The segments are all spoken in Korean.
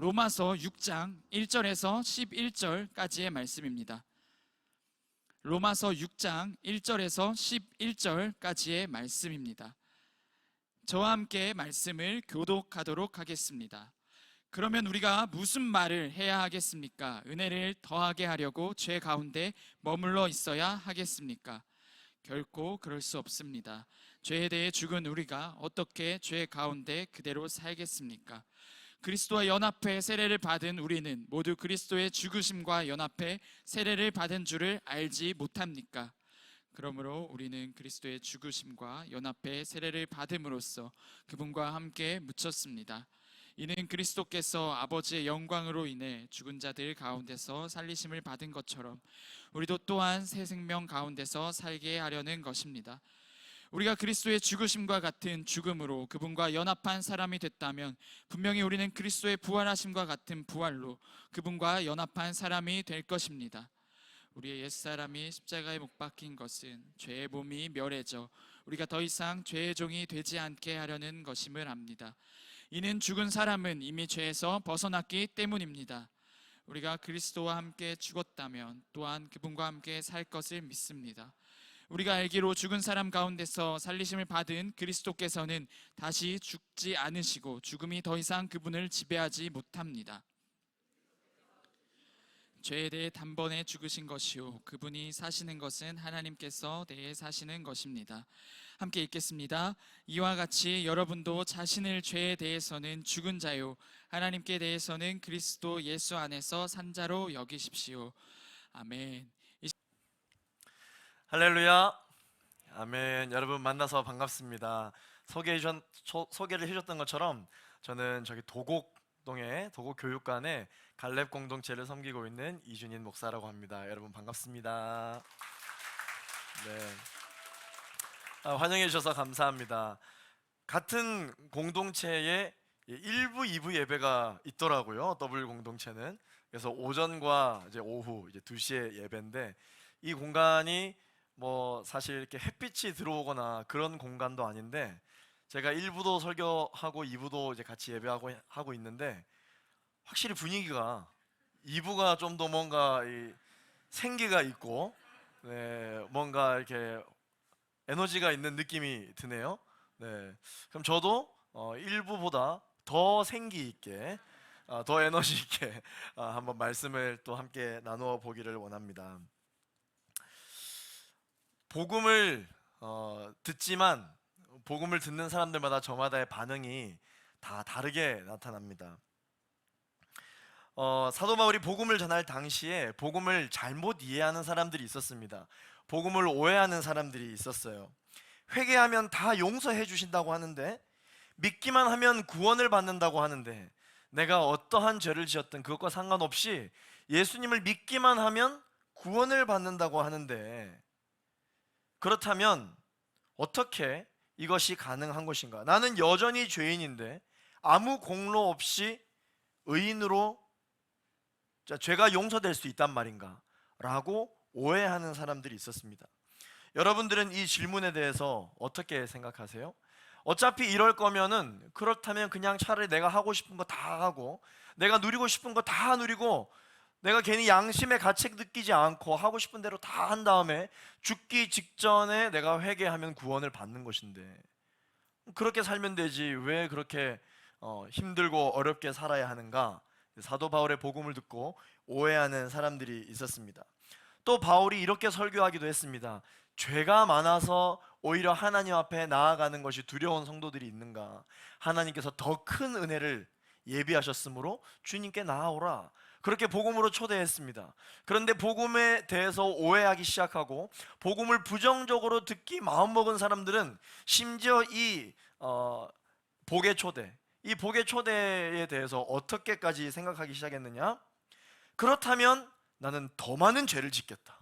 로마서 6장 1절에서 11절까지의 말씀입니다. 로마서 6장 1절에서 11절까지의 말씀입니다. 저와 함께 말씀을 교독하도록 하겠습니다. 그러면 우리가 무슨 말을 해야 하겠습니까? 은혜를 더하게 하려고 죄 가운데 머물러 있어야 하겠습니까? 결코 그럴 수 없습니다. 죄에 대해 죽은 우리가 어떻게 죄 가운데 그대로 살겠습니까? 그리스도와 연합해 세례를 받은 우리는 모두 그리스도의 죽으심과 연합해 세례를 받은 줄을 알지 못합니까? 그러므로 우리는 그리스도의 죽으심과 연합해 세례를 받음으로써 그분과 함께 묻혔습니다. 이는 그리스도께서 아버지의 영광으로 인해 죽은 자들 가운데서 살리심을 받은 것처럼 우리도 또한 새 생명 가운데서 살게 하려는 것입니다. 우리가 그리스도의 죽으심과 같은 죽음으로 그분과 연합한 사람이 됐다면 분명히 우리는 그리스도의 부활하심과 같은 부활로 그분과 연합한 사람이 될 것입니다. 우리의 옛사람이 십자가에 못 박힌 것은 죄의 몸이 멸해져 우리가 더 이상 죄의 종이 되지 않게 하려는 것임을 압니다. 이는 죽은 사람은 이미 죄에서 벗어났기 때문입니다. 우리가 그리스도와 함께 죽었다면 또한 그분과 함께 살 것을 믿습니다. 우리가 알기로 죽은 사람 가운데서 살리심을 받은 그리스도께서는 다시 죽지 않으시고 죽음이 더 이상 그분을 지배하지 못합니다. 죄에 대해 단번에 죽으신 것이요 그분이 사시는 것은 하나님께서 대해 사시는 것입니다. 함께 읽겠습니다. 이와 같이 여러분도 자신을 죄에 대해서는 죽은 자요 하나님께 대해서는 그리스도 예수 안에서 산 자로 여기십시오. 아멘. 할렐루야. 아멘. 여러분 만나서 반갑습니다. 소개를 해줬던 것처럼 저는 저기 도곡동의 도곡교육관에 갈렙 공동체를 섬기고 있는 이준인 목사라고 합니다. 여러분 반갑습니다. 네. 환영해 주셔서 감사합니다. 같은 공동체에 1부, 2부 예배가 있더라고요. 더블 공동체는. 그래서 오전과 이제 오후 이제 2시에 예배인데 이 공간이 뭐 사실 이렇게 햇빛이 들어오거나 그런 공간도 아닌데 제가 1부도 설교하고 2부도 이제 같이 예배하고 있는데 확실히 분위기가 2부가 좀 더 뭔가 생기가 있고 네, 뭔가 이렇게 에너지가 있는 느낌이 드네요. 네, 그럼 저도 1부보다 더 생기 있게 더 에너지 있게 한번 말씀을 또 함께 나누어 보기를 원합니다. 복음을 듣지만 복음을 듣는 사람들마다 저마다의 반응이 다 다르게 나타납니다. 사도 바울이 복음을 전할 당시에 복음을 잘못 이해하는 사람들이 있었습니다. 복음을 오해하는 사람들이 있었어요. 회개하면 다 용서해 주신다고 하는데 믿기만 하면 구원을 받는다고 하는데 내가 어떠한 죄를 지었든 그것과 상관없이 예수님을 믿기만 하면 구원을 받는다고 하는데 그렇다면 어떻게 이것이 가능한 것인가? 나는 여전히 죄인인데 아무 공로 없이 의인으로 죄가 용서될 수 있단 말인가? 라고 오해하는 사람들이 있었습니다. 여러분들은 이 질문에 대해서 어떻게 생각하세요? 어차피 이럴 거면은 그렇다면 그냥 차라리 내가 하고 싶은 거 다 하고 내가 누리고 싶은 거 다 누리고 내가 괜히 양심의 가책 느끼지 않고 하고 싶은 대로 다 한 다음에 죽기 직전에 내가 회개하면 구원을 받는 것인데 그렇게 살면 되지 왜 그렇게 힘들고 어렵게 살아야 하는가? 사도 바울의 복음을 듣고 오해하는 사람들이 있었습니다. 또 바울이 이렇게 설교하기도 했습니다. 죄가 많아서 오히려 하나님 앞에 나아가는 것이 두려운 성도들이 있는가? 하나님께서 더 큰 은혜를 예비하셨으므로 주님께 나아오라. 그렇게 복음으로 초대했습니다. 그런데 복음에 대해서 오해하기 시작하고 복음을 부정적으로 듣기 마음먹은 사람들은 심지어 이 복의 초대, 이 복의 초대에 대해서 어떻게까지 생각하기 시작했느냐? 그렇다면 나는 더 많은 죄를 짓겠다.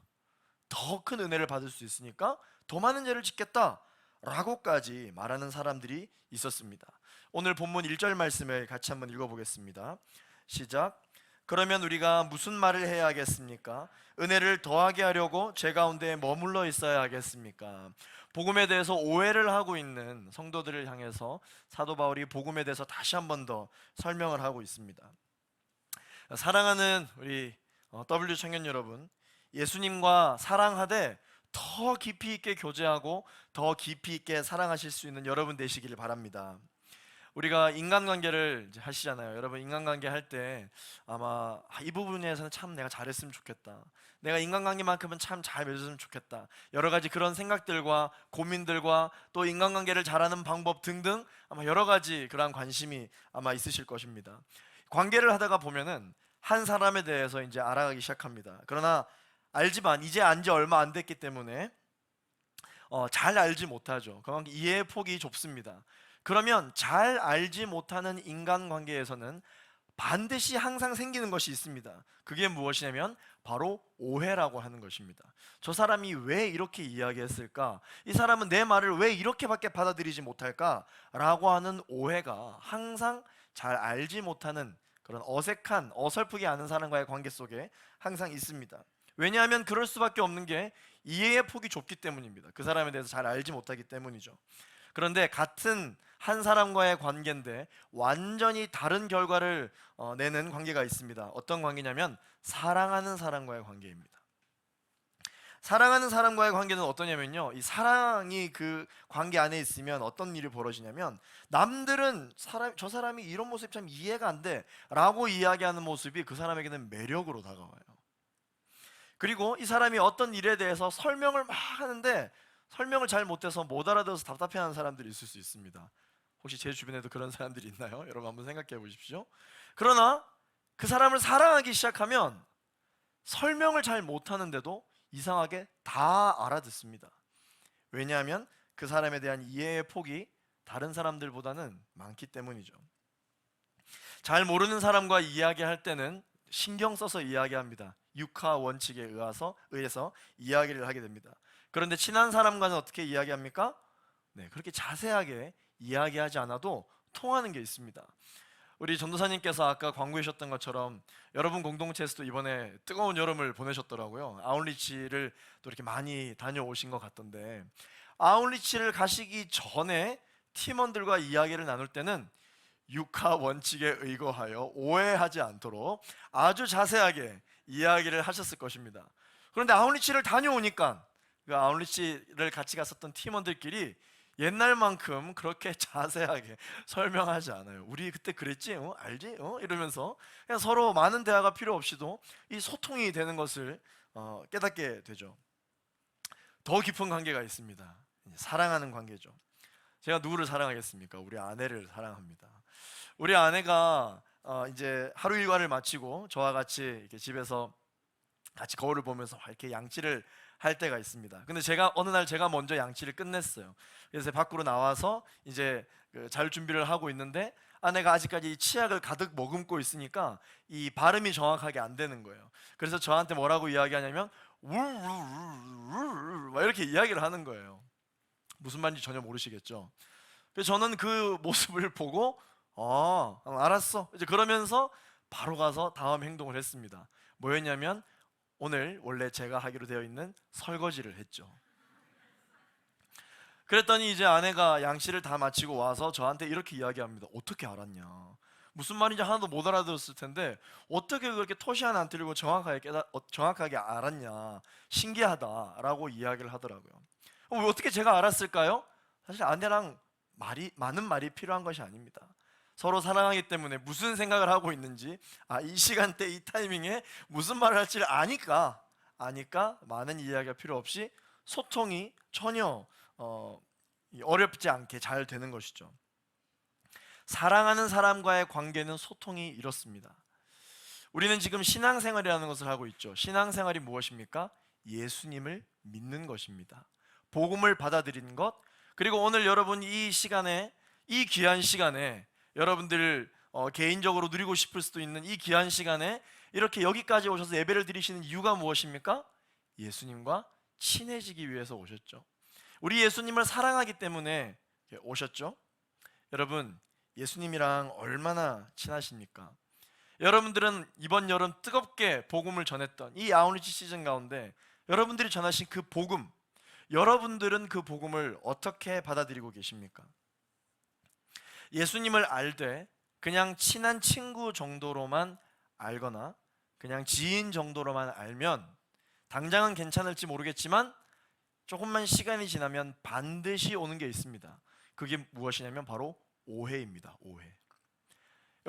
더 큰 은혜를 받을 수 있으니까 더 많은 죄를 짓겠다 라고까지 말하는 사람들이 있었습니다. 오늘 본문 1절 말씀을 같이 한번 읽어보겠습니다. 시작. 그러면 우리가 무슨 말을 해야 하겠습니까? 은혜를 더하게 하려고 죄 가운데 머물러 있어야 하겠습니까? 복음에 대해서 오해를 하고 있는 성도들을 향해서 사도 바울이 복음에 대해서 다시 한 번 더 설명을 하고 있습니다. 사랑하는 우리 W 청년 여러분, 예수님과 사랑하되 더 깊이 있게 교제하고 더 깊이 있게 사랑하실 수 있는 여러분 되시기를 바랍니다. 우리가 인간관계를 이제 하시잖아요. 여러분 인간관계 할 때 아마 이 부분에서는 참 내가 잘했으면 좋겠다, 내가 인간관계만큼은 참 잘 맺었으면 좋겠다, 여러 가지 그런 생각들과 고민들과 또 인간관계를 잘하는 방법 등등 아마 여러 가지 그러한 관심이 아마 있으실 것입니다. 관계를 하다가 보면은 한 사람에 대해서 이제 알아가기 시작합니다. 그러나 알지만 이제 안지 얼마 안 됐기 때문에 잘 알지 못하죠. 그만큼 이해의 폭이 좁습니다. 그러면 잘 알지 못하는 인간관계에서는 반드시 항상 생기는 것이 있습니다. 그게 무엇이냐면 바로 오해라고 하는 것입니다. 저 사람이 왜 이렇게 이야기했을까? 이 사람은 내 말을 왜 이렇게밖에 받아들이지 못할까? 라고 하는 오해가 항상 잘 알지 못하는 그런 어색한, 어설프게 아는 사람과의 관계 속에 항상 있습니다. 왜냐하면 그럴 수밖에 없는 게 이해의 폭이 좁기 때문입니다. 그 사람에 대해서 잘 알지 못하기 때문이죠. 그런데 같은 한 사람과의 관계인데 완전히 다른 결과를 내는 관계가 있습니다. 어떤 관계냐면 사랑하는 사람과의 관계입니다. 사랑하는 사람과의 관계는 어떠냐면요, 이 사랑이 그 관계 안에 있으면 어떤 일이 벌어지냐면 남들은 저 사람이 이런 모습이 참 이해가 안 돼 라고 이야기하는 모습이 그 사람에게는 매력으로 다가와요. 그리고 이 사람이 어떤 일에 대해서 설명을 막 하는데 설명을 잘 못해서 못 알아들어서 답답해하는 사람들이 있을 수 있습니다. 혹시 제 주변에도 그런 사람들이 있나요? 여러분 한번 생각해 보십시오. 그러나 그 사람을 사랑하기 시작하면 설명을 잘 못하는데도 이상하게 다 알아듣습니다. 왜냐하면 그 사람에 대한 이해의 폭이 다른 사람들보다는 많기 때문이죠. 잘 모르는 사람과 이야기할 때는 신경 써서 이야기합니다. 육하 원칙에 의해서 이야기를 하게 됩니다. 그런데 친한 사람과는 어떻게 이야기합니까? 네, 그렇게 자세하게 이야기하지 않아도 통하는 게 있습니다. 우리 전도사님께서 아까 광고하셨던 것처럼 여러분 공동체에서도 이번에 뜨거운 여름을 보내셨더라고요. 아웃리치를 또 이렇게 많이 다녀오신 것 같던데, 아웃리치를 가시기 전에 팀원들과 이야기를 나눌 때는 육하 원칙에 의거하여 오해하지 않도록 아주 자세하게 이야기를 하셨을 것입니다. 그런데 아웃리치를 다녀오니까 그 아웃리치를 같이 갔었던 팀원들끼리 옛날만큼 그렇게 자세하게 설명하지 않아요. 우리 그때 그랬지? 알지? 이러면서 그냥 서로 많은 대화가 필요 없이도 이 소통이 되는 것을 깨닫게 되죠. 더 깊은 관계가 있습니다. 사랑하는 관계죠. 제가 누구를 사랑하겠습니까? 우리 아내를 사랑합니다. 우리 아내가 이제 하루 일과를 마치고 저와 같이 이렇게 집에서 같이 거울을 보면서 이렇게 양치를 할 때가 있습니다. 근데 제가 어느 날 제가 먼저 양치를 끝냈어요. 그래서 밖으로 나와서 이제 잘 준비를 하고 있는데 아내가 아직까지 이 치약을 가득 머금고 있으니까 이 발음이 정확하게 안 되는 거예요. 그래서 저한테 뭐라고 이야기하냐면 울울울울 막 이렇게 이야기를 하는 거예요. 무슨 말인지 전혀 모르시겠죠. 그래서 저는 그 모습을 보고 알았어 이제 그러면서 바로 가서 다음 행동을 했습니다. 뭐였냐면 오늘 원래 제가 하기로 되어 있는 설거지를 했죠. 그랬더니 이제 아내가 양치를 다 마치고 와서 저한테 이렇게 이야기합니다. 어떻게 알았냐? 무슨 말인지 하나도 못 알아들었을 텐데 어떻게 그렇게 토시 하나 안 틀리고 정확하게 알았냐? 신기하다라고 이야기를 하더라고요. 어떻게 제가 알았을까요? 사실 아내랑 많은 말이 필요한 것이 아닙니다. 서로 사랑하기 때문에 무슨 생각을 하고 있는지, 이 시간대 이 타이밍에 무슨 말을 할지를 아니까 많은 이야기가 필요 없이 소통이 전혀 어렵지 않게 잘 되는 것이죠. 사랑하는 사람과의 관계는 소통이 이렇습니다. 우리는 지금 신앙생활이라는 것을 하고 있죠. 신앙생활이 무엇입니까? 예수님을 믿는 것입니다. 복음을 받아들이는 것, 그리고 오늘 여러분 이 시간에, 이 귀한 시간에 여러분들 개인적으로 누리고 싶을 수도 있는 이 귀한 시간에 이렇게 여기까지 오셔서 예배를 드리시는 이유가 무엇입니까? 예수님과 친해지기 위해서 오셨죠. 우리 예수님을 사랑하기 때문에 오셨죠. 여러분 예수님이랑 얼마나 친하십니까? 여러분들은 이번 여름 뜨겁게 복음을 전했던 이 아웃리치 시즌 가운데 여러분들이 전하신 그 복음, 여러분들은 그 복음을 어떻게 받아들이고 계십니까? 예수님을 알되 그냥 친한 친구 정도로만 알거나 그냥 지인 정도로만 알면 당장은 괜찮을지 모르겠지만 조금만 시간이 지나면 반드시 오는 게 있습니다. 그게 무엇이냐면 바로 오해입니다. 오해.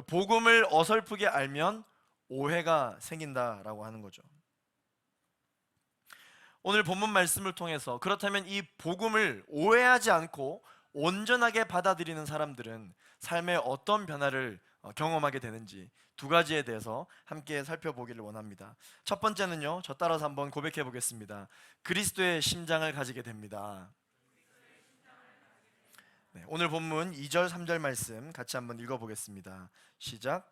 복음을 어설프게 알면 오해가 생긴다라고 하는 거죠. 오늘 본문 말씀을 통해서 그렇다면 이 복음을 오해하지 않고 온전하게 받아들이는 사람들은 삶에 어떤 변화를 경험하게 되는지 두 가지에 대해서 함께 살펴보기를 원합니다. 첫 번째는요, 저 따라서 한번 고백해 보겠습니다. 그리스도의 심장을 가지게 됩니다. 네, 오늘 본문 2절 3절 말씀 같이 한번 읽어보겠습니다. 시작.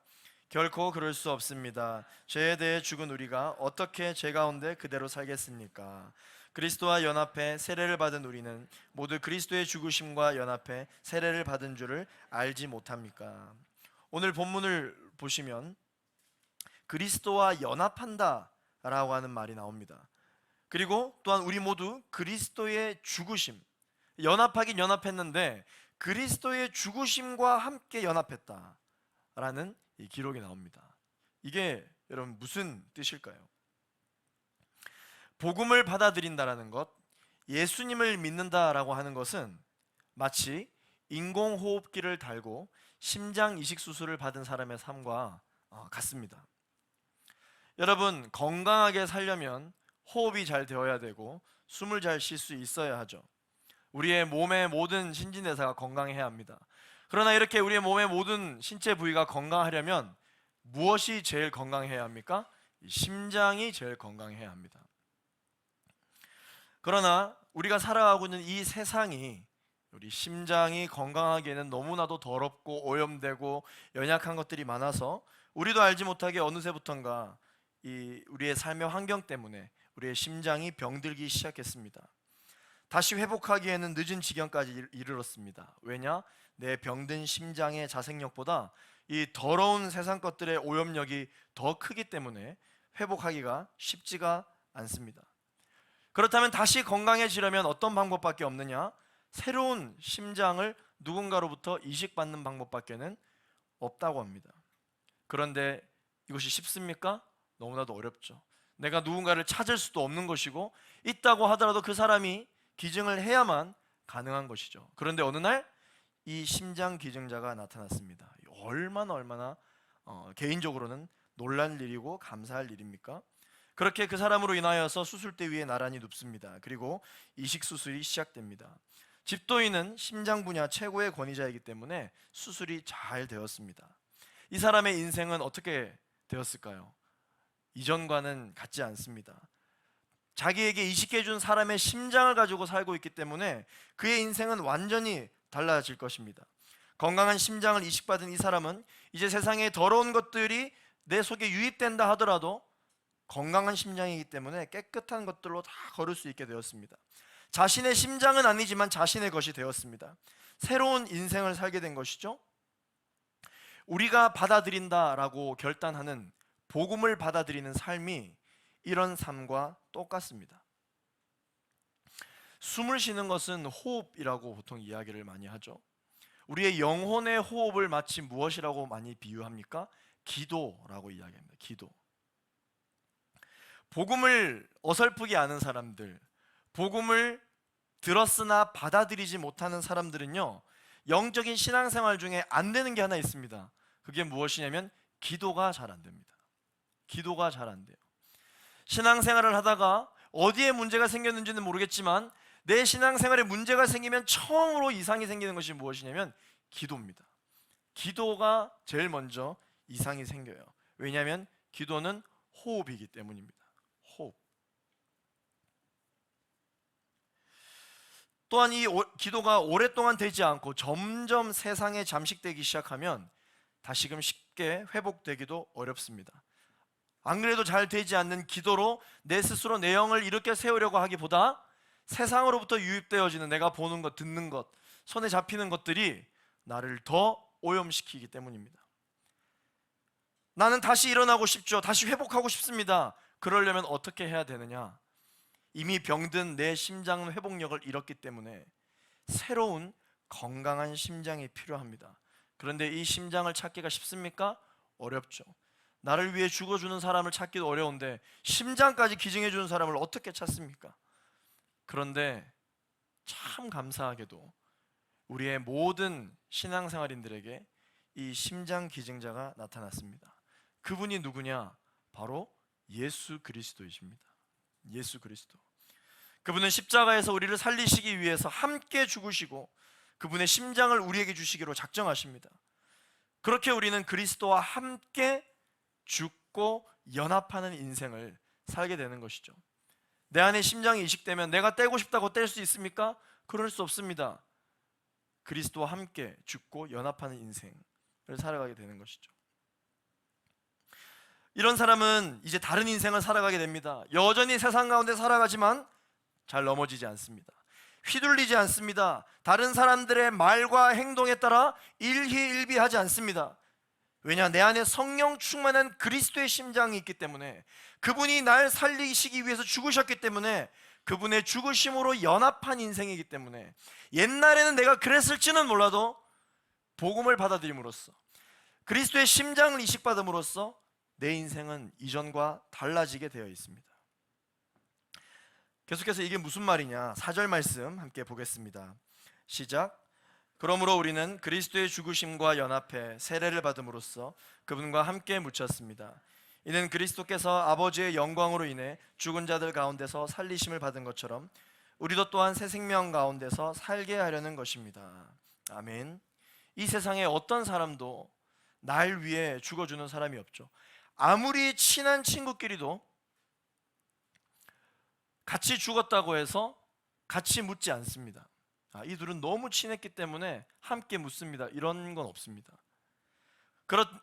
결코 그럴 수 없습니다. 죄에 대해 죽은 우리가 어떻게 죄 가운데 그대로 살겠습니까? 그리스도와 연합해 세례를 받은 우리는 모두 그리스도의 죽으심과 연합해 세례를 받은 줄을 알지 못합니까? 오늘 본문을 보시면 그리스도와 연합한다 라고 하는 말이 나옵니다. 그리고 또한 우리 모두 그리스도의 죽으심, 연합하긴 연합했는데 그리스도의 죽으심과 함께 연합했다 라는 이 기록이 나옵니다. 이게 여러분 무슨 뜻일까요? 복음을 받아들인다라는 것, 예수님을 믿는다라고 하는 것은 마치 인공호흡기를 달고 심장 이식 수술을 받은 사람의 삶과 같습니다. 여러분, 건강하게 살려면 호흡이 잘 되어야 되고 숨을 잘 쉴 수 있어야 하죠. 우리의 몸의 모든 신진대사가 건강해야 합니다. 그러나 이렇게 우리의 몸의 모든 신체 부위가 건강하려면 무엇이 제일 건강해야 합니까? 심장이 제일 건강해야 합니다. 그러나 우리가 살아가고 있는 이 세상이 우리 심장이 건강하기에는 너무나도 더럽고 오염되고 연약한 것들이 많아서 우리도 알지 못하게 어느새부턴가 우리의 삶의 환경 때문에 우리의 심장이 병들기 시작했습니다. 다시 회복하기에는 늦은 지경까지 이르렀습니다. 왜냐? 내 병든 심장의 자생력보다 이 더러운 세상 것들의 오염력이 더 크기 때문에 회복하기가 쉽지가 않습니다. 그렇다면 다시 건강해지려면 어떤 방법밖에 없느냐? 새로운 심장을 누군가로부터 이식받는 방법밖에는 없다고 합니다. 그런데 이것이 쉽습니까? 너무나도 어렵죠. 내가 누군가를 찾을 수도 없는 것이고 있다고 하더라도 그 사람이 기증을 해야만 가능한 것이죠. 그런데 어느 날 이 심장 기증자가 나타났습니다. 얼마나 개인적으로는 놀랄 일이고 감사할 일입니까? 그렇게 그 사람으로 인하여서 수술대 위에 나란히 눕습니다. 그리고 이식 수술이 시작됩니다. 집도인은 심장 분야 최고의 권위자이기 때문에 수술이 잘 되었습니다. 이 사람의 인생은 어떻게 되었을까요? 이전과는 같지 않습니다. 자기에게 이식해준 사람의 심장을 가지고 살고 있기 때문에 그의 인생은 완전히 달라질 것입니다. 건강한 심장을 이식받은 이 사람은 이제 세상의 더러운 것들이 내 속에 유입된다 하더라도 건강한 심장이기 때문에 깨끗한 것들로 다 걸을 수 있게 되었습니다. 자신의 심장은 아니지만 자신의 것이 되었습니다. 새로운 인생을 살게 된 것이죠. 우리가 받아들인다라고 결단하는 복음을 받아들이는 삶이 이런 삶과 똑같습니다. 숨을 쉬는 것은 호흡이라고 보통 이야기를 많이 하죠. 우리의 영혼의 호흡을 마치 무엇이라고 많이 비유합니까? 기도라고 이야기합니다. 기도. 복음을 어설프게 아는 사람들, 복음을 들었으나 받아들이지 못하는 사람들은요, 영적인 신앙생활 중에 안 되는 게 하나 있습니다. 그게 무엇이냐면 기도가 잘 안 됩니다. 기도가 잘 안 돼요. 신앙생활을 하다가 어디에 문제가 생겼는지는 모르겠지만 내 신앙생활에 문제가 생기면 처음으로 이상이 생기는 것이 무엇이냐면 기도입니다. 기도가 제일 먼저 이상이 생겨요. 왜냐하면 기도는 호흡이기 때문입니다. 호흡. 또한 이 기도가 오랫동안 되지 않고 점점 세상에 잠식되기 시작하면 다시금 쉽게 회복되기도 어렵습니다. 안 그래도 잘 되지 않는 기도로 내 스스로 내 영을 일으켜 세우려고 하기보다 세상으로부터 유입되어지는 내가 보는 것, 듣는 것, 손에 잡히는 것들이 나를 더 오염시키기 때문입니다. 나는 다시 일어나고 싶죠. 다시 회복하고 싶습니다. 그러려면 어떻게 해야 되느냐? 이미 병든 내 심장은 회복력을 잃었기 때문에 새로운 건강한 심장이 필요합니다. 그런데 이 심장을 찾기가 쉽습니까? 어렵죠. 나를 위해 죽어주는 사람을 찾기도 어려운데 심장까지 기증해주는 사람을 어떻게 찾습니까? 그런데 참 감사하게도 우리의 모든 신앙생활인들에게 이 심장 기증자가 나타났습니다. 그분이 누구냐? 바로 예수 그리스도이십니다. 예수 그리스도. 그분은 십자가에서 우리를 살리시기 위해서 함께 죽으시고 그분의 심장을 우리에게 주시기로 작정하십니다. 그렇게 우리는 그리스도와 함께 죽고 연합하는 인생을 살게 되는 것이죠. 내 안에 심장이 이식되면 내가 떼고 싶다고 뗄 수 있습니까? 그럴 수 없습니다. 그리스도와 함께 죽고 연합하는 인생을 살아가게 되는 것이죠. 이런 사람은 이제 다른 인생을 살아가게 됩니다. 여전히 세상 가운데 살아가지만 잘 넘어지지 않습니다. 휘둘리지 않습니다. 다른 사람들의 말과 행동에 따라 일희일비하지 않습니다. 왜냐? 내 안에 성령 충만한 그리스도의 심장이 있기 때문에, 그분이 날 살리시기 위해서 죽으셨기 때문에, 그분의 죽으심으로 연합한 인생이기 때문에, 옛날에는 내가 그랬을지는 몰라도 복음을 받아들임으로써, 그리스도의 심장을 이식받음으로써 내 인생은 이전과 달라지게 되어 있습니다. 계속해서 이게 무슨 말이냐? 4절 말씀 함께 보겠습니다. 시작. 그러므로 우리는 그리스도의 죽으심과 연합해 세례를 받음으로써 그분과 함께 묻혔습니다. 이는 그리스도께서 아버지의 영광으로 인해 죽은 자들 가운데서 살리심을 받은 것처럼 우리도 또한 새 생명 가운데서 살게 하려는 것입니다. 아멘. 이 세상에 어떤 사람도 날 위해 죽어주는 사람이 없죠. 아무리 친한 친구끼리도 같이 죽었다고 해서 같이 묻지 않습니다. 이 둘은 너무 친했기 때문에 함께 묻습니다. 이런 건 없습니다.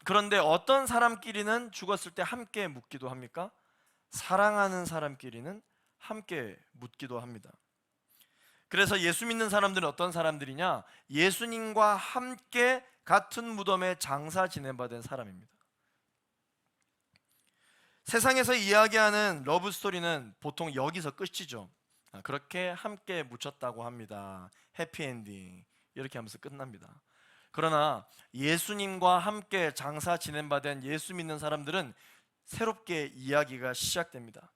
그런데 어떤 사람끼리는 죽었을 때 함께 묻기도 합니까? 사랑하는 사람끼리는 함께 묻기도 합니다. 그래서 예수 믿는 사람들은 어떤 사람들이냐? 예수님과 함께 같은 무덤에 장사 지내받은 사람입니다. 세상에서 이야기하는 러브 스토리는 보통 여기서 끝이죠. 그렇게 함께 묻혔다고 합니다. 해피엔딩 이렇게 하면서 끝납니다. 그러나 예수님과 함께 장사 지낸받은 예수 믿는 사람들은 새롭게 이야기가 시작됩니다.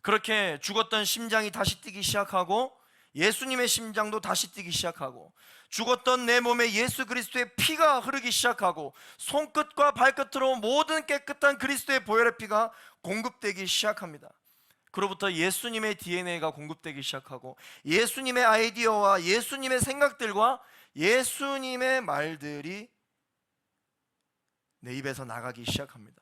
그렇게 죽었던 심장이 다시 뛰기 시작하고, 예수님의 심장도 다시 뛰기 시작하고, 죽었던 내 몸에 예수 그리스도의 피가 흐르기 시작하고, 손끝과 발끝으로 모든 깨끗한 그리스도의 보혈의 피가 공급되기 시작합니다. 그로부터 예수님의 DNA가 공급되기 시작하고, 예수님의 아이디어와 예수님의 생각들과 예수님의 말들이 내 입에서 나가기 시작합니다.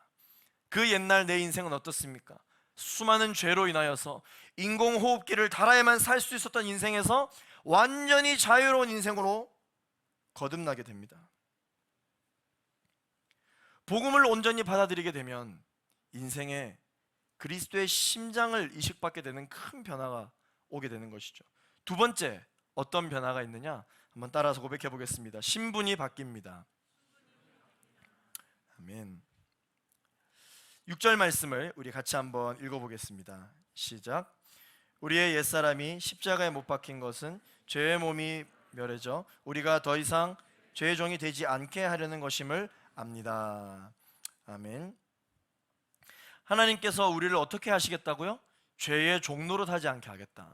그 옛날 내 인생은 어떻습니까? 수많은 죄로 인하여서 인공호흡기를 달아야만 살 수 있었던 인생에서 완전히 자유로운 인생으로 거듭나게 됩니다. 복음을 온전히 받아들이게 되면 인생에 그리스도의 심장을 이식받게 되는 큰 변화가 오게 되는 것이죠. 두 번째, 어떤 변화가 있느냐? 한번 따라서 고백해 보겠습니다. 신분이 바뀝니다. 아멘. 6절 말씀을 우리 같이 한번 읽어보겠습니다. 시작. 우리의 옛사람이 십자가에 못 박힌 것은 죄의 몸이 멸해져 우리가 더 이상 죄의 종이 되지 않게 하려는 것임을 압니다. 아멘. 하나님께서 우리를 어떻게 하시겠다고요? 죄의 종노릇 하지 않게 하겠다.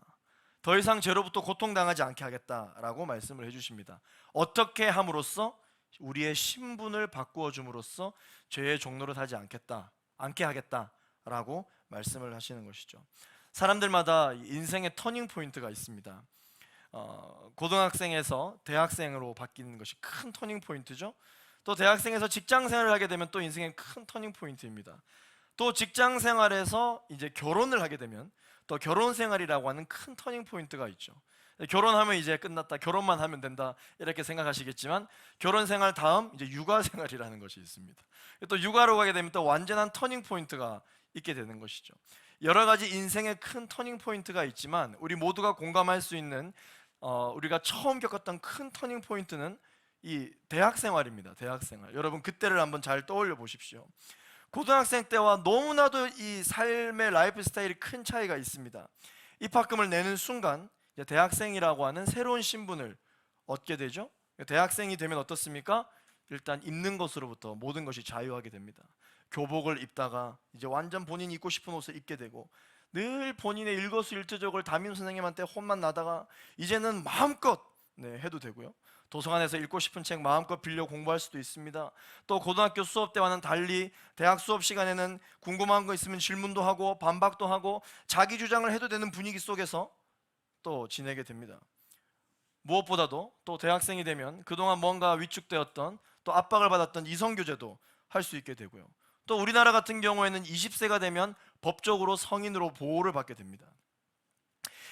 더 이상 죄로부터 고통당하지 않게 하겠다라고 말씀을 해주십니다. 어떻게 함으로써? 우리의 신분을 바꾸어 줌으로써 죄의 종노릇 하지 않게 하겠다라고 말씀을 하시는 것이죠. 사람들마다 인생의 터닝 포인트가 있습니다. 고등학생에서 대학생으로 바뀌는 것이 큰 터닝 포인트죠. 또 대학생에서 직장 생활을 하게 되면 또 인생의 큰 터닝 포인트입니다. 또 직장 생활에서 이제 결혼을 하게 되면 또 결혼 생활이라고 하는 큰 터닝 포인트가 있죠. 결혼하면 이제 끝났다, 결혼만 하면 된다 이렇게 생각하시겠지만, 결혼 생활 다음 이제 육아 생활이라는 것이 있습니다. 또 육아로 가게 되면 또 완전한 터닝 포인트가 있게 되는 것이죠. 여러 가지 인생의 큰 터닝 포인트가 있지만, 우리 모두가 공감할 수 있는 우리가 처음 겪었던 큰 터닝 포인트는 이 대학 생활입니다. 대학 생활. 여러분 그때를 한번 잘 떠올려 보십시오. 고등학생 때와 너무나도 이 삶의 라이프 스타일이 큰 차이가 있습니다. 입학금을 내는 순간 대학생이라고 하는 새로운 신분을 얻게 되죠. 대학생이 되면 어떻습니까? 일단 입는 것으로부터 모든 것이 자유하게 됩니다. 교복을 입다가 이제 완전 본인이 입고 싶은 옷을 입게 되고, 늘 본인의 일거수일투족을 담임 선생님한테 혼만 나다가 이제는 마음껏 해도 되고요. 도서관에서 읽고 싶은 책 마음껏 빌려 공부할 수도 있습니다. 또 고등학교 수업 때와는 달리 대학 수업 시간에는 궁금한 거 있으면 질문도 하고 반박도 하고 자기 주장을 해도 되는 분위기 속에서 또 지내게 됩니다. 무엇보다도 또 대학생이 되면 그동안 뭔가 위축되었던, 또 압박을 받았던 이성교제도 할 수 있게 되고요. 또 우리나라 같은 경우에는 20세가 되면 법적으로 성인으로 보호를 받게 됩니다.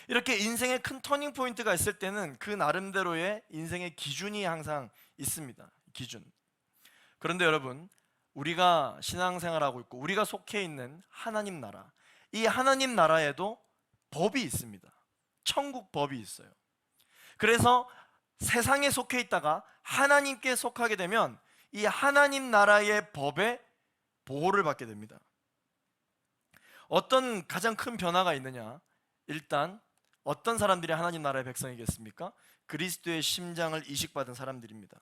이렇게 인생의 큰 터닝 포인트가 있을 때는 그 나름대로의 인생의 기준이 항상 있습니다. 기준. 그런데 여러분, 우리가 신앙생활하고 있고 우리가 속해 있는 하나님 나라, 이 하나님 나라에도 법이 있습니다. 천국 법이 있어요. 그래서 세상에 속해 있다가 하나님께 속하게 되면 이 하나님 나라의 법에 보호를 받게 됩니다. 어떤 가장 큰 변화가 있느냐? 일단 어떤 사람들이 하나님 나라의 백성이겠습니까? 그리스도의 심장을 이식받은 사람들입니다.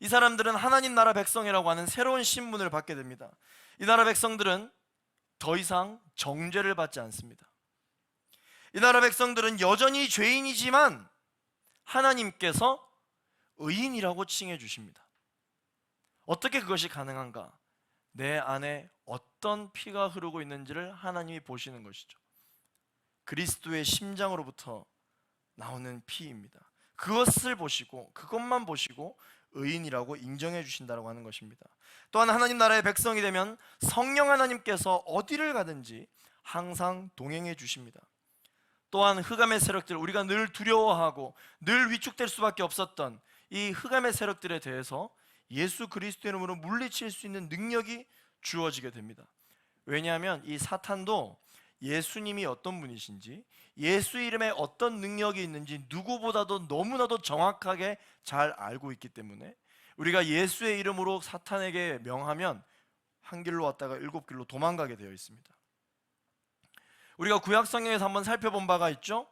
이 사람들은 하나님 나라 백성이라고 하는 새로운 신분을 받게 됩니다. 이 나라 백성들은 더 이상 정죄를 받지 않습니다. 이 나라 백성들은 여전히 죄인이지만 하나님께서 의인이라고 칭해 주십니다. 어떻게 그것이 가능한가? 내 안에 어떤 피가 흐르고 있는지를 하나님이 보시는 것이죠. 그리스도의 심장으로부터 나오는 피입니다. 그것을 보시고, 그것만 보시고 의인이라고 인정해 주신다고 하는 것입니다. 또한 하나님 나라의 백성이 되면 성령 하나님께서 어디를 가든지 항상 동행해 주십니다. 또한 흑암의 세력들, 우리가 늘 두려워하고 늘 위축될 수밖에 없었던 이 흑암의 세력들에 대해서 예수 그리스도의 이름으로 물리칠 수 있는 능력이 주어지게 됩니다. 왜냐하면 이 사탄도 예수님이 어떤 분이신지, 예수 이름에 어떤 능력이 있는지 누구보다도 너무나도 정확하게 잘 알고 있기 때문에 우리가 예수의 이름으로 사탄에게 명하면 한 길로 왔다가 7길로 도망가게 되어 있습니다. 우리가 구약 성경에서 한번 살펴본 바가 있죠.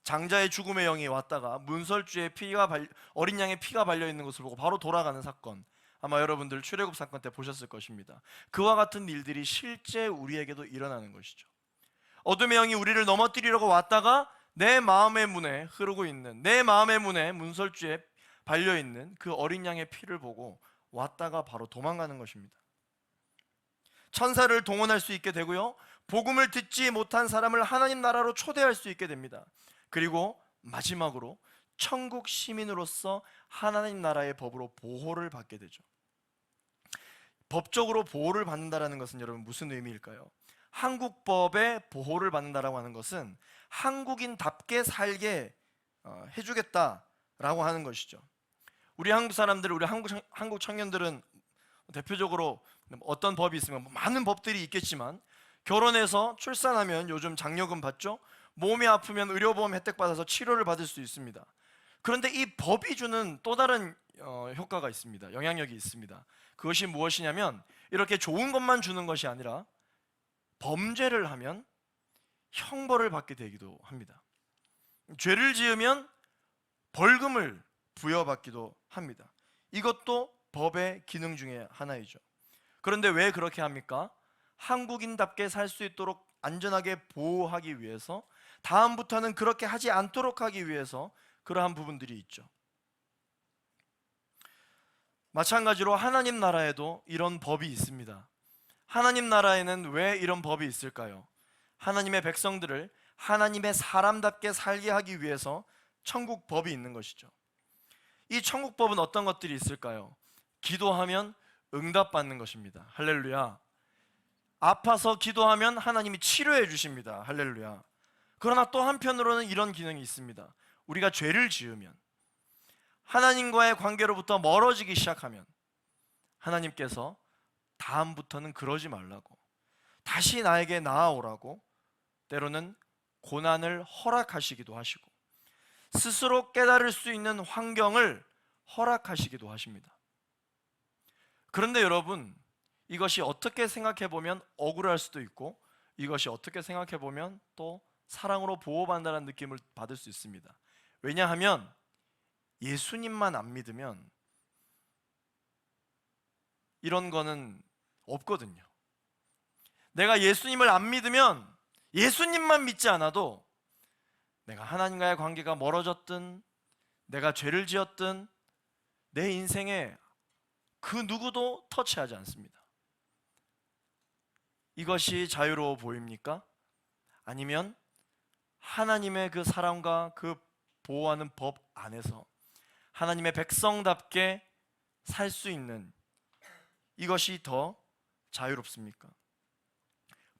장자의 죽음의 영이 왔다가 문설주에 어린 양의 피가 발려 있는 것을 보고 바로 돌아가는 사건, 아마 여러분들 출애굽 사건 때 보셨을 것입니다. 그와 같은 일들이 실제 우리에게도 일어나는 것이죠. 어둠의 영이 우리를 넘어뜨리려고 왔다가 내 마음의 문에 흐르고 있는, 내 마음의 문에 문설주에 발려 있는 그 어린 양의 피를 보고 왔다가 바로 도망가는 것입니다. 천사를 동원할 수 있게 되고요, 복음을 듣지 못한 사람을 하나님 나라로 초대할 수 있게 됩니다. 그리고 마지막으로 천국 시민으로서 하나님 나라의 법으로 보호를 받게 되죠. 법적으로 보호를 받는다는 것은 여러분 무슨 의미일까요? 한국법의 보호를 받는다라고 하는 것은 한국인답게 살게 해주겠다라고 하는 것이죠. 우리 한국 사람들, 우리 한국 청년들은 대표적으로 어떤 법이 있으면 많은 법들이 있겠지만, 결혼해서 출산하면 요즘 장려금 받죠. 몸이 아프면 의료보험 혜택 받아서 치료를 받을 수 있습니다. 그런데 이 법이 주는 또 다른 효과가 있습니다. 영향력이 있습니다. 그것이 무엇이냐면, 이렇게 좋은 것만 주는 것이 아니라 범죄를 하면 형벌을 받게 되기도 합니다. 죄를 지으면 벌금을 부여받기도 합니다. 이것도 법의 기능 중에 하나이죠. 그런데 왜 그렇게 합니까? 한국인답게 살 수 있도록 안전하게 보호하기 위해서, 다음부터는 그렇게 하지 않도록 하기 위해서 그러한 부분들이 있죠. 마찬가지로 하나님 나라에도 이런 법이 있습니다. 하나님 나라에는 왜 이런 법이 있을까요? 하나님의 백성들을 하나님의 사람답게 살게 하기 위해서 천국 법이 있는 것이죠. 이 천국 법은 어떤 것들이 있을까요? 기도하면 응답받는 것입니다. 할렐루야. 아파서 기도하면 하나님이 치료해 주십니다. 할렐루야. 그러나 또 한편으로는 이런 기능이 있습니다. 우리가 죄를 지으면, 하나님과의 관계로부터 멀어지기 시작하면 하나님께서 다음부터는 그러지 말라고, 다시 나에게 나아오라고 때로는 고난을 허락하시기도 하시고 스스로 깨달을 수 있는 환경을 허락하시기도 하십니다. 그런데 여러분, 이것이 어떻게 생각해 보면 억울할 수도 있고, 이것이 어떻게 생각해 보면 또 사랑으로 보호받는다는 느낌을 받을 수 있습니다. 왜냐하면 예수님만 안 믿으면 이런 거는 없거든요. 내가 예수님을 안 믿으면 예수님만 믿지 않아도 내가 하나님과의 관계가 멀어졌든 내가 죄를 지었든 내 인생에 그 누구도 터치하지 않습니다. 이것이 자유로워 보입니까? 아니면 하나님의 그 사랑과 그 보호하는 법 안에서 하나님의 백성답게 살 수 있는 이것이 더 자유롭습니까?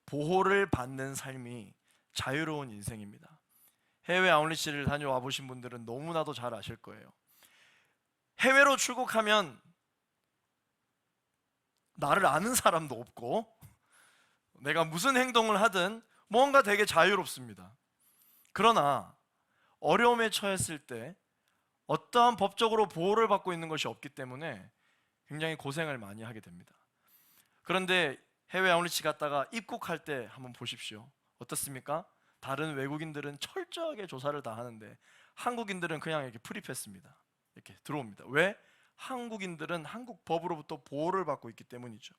보호를 받는 삶이 자유로운 인생입니다. 해외 아웃리치를 다녀와 보신 분들은 너무나도 잘 아실 거예요. 해외로 출국하면 나를 아는 사람도 없고 내가 무슨 행동을 하든 뭔가 되게 자유롭습니다. 그러나 어려움에 처했을 때 어떠한 법적으로 보호를 받고 있는 것이 없기 때문에 굉장히 고생을 많이 하게 됩니다. 그런데 해외 아웃리치 갔다가 입국할 때 한번 보십시오. 어떻습니까? 다른 외국인들은 철저하게 조사를 다 하는데 한국인들은 그냥 이렇게 프리패스입니다. 이렇게 들어옵니다. 왜? 한국인들은 한국 법으로부터 보호를 받고 있기 때문이죠.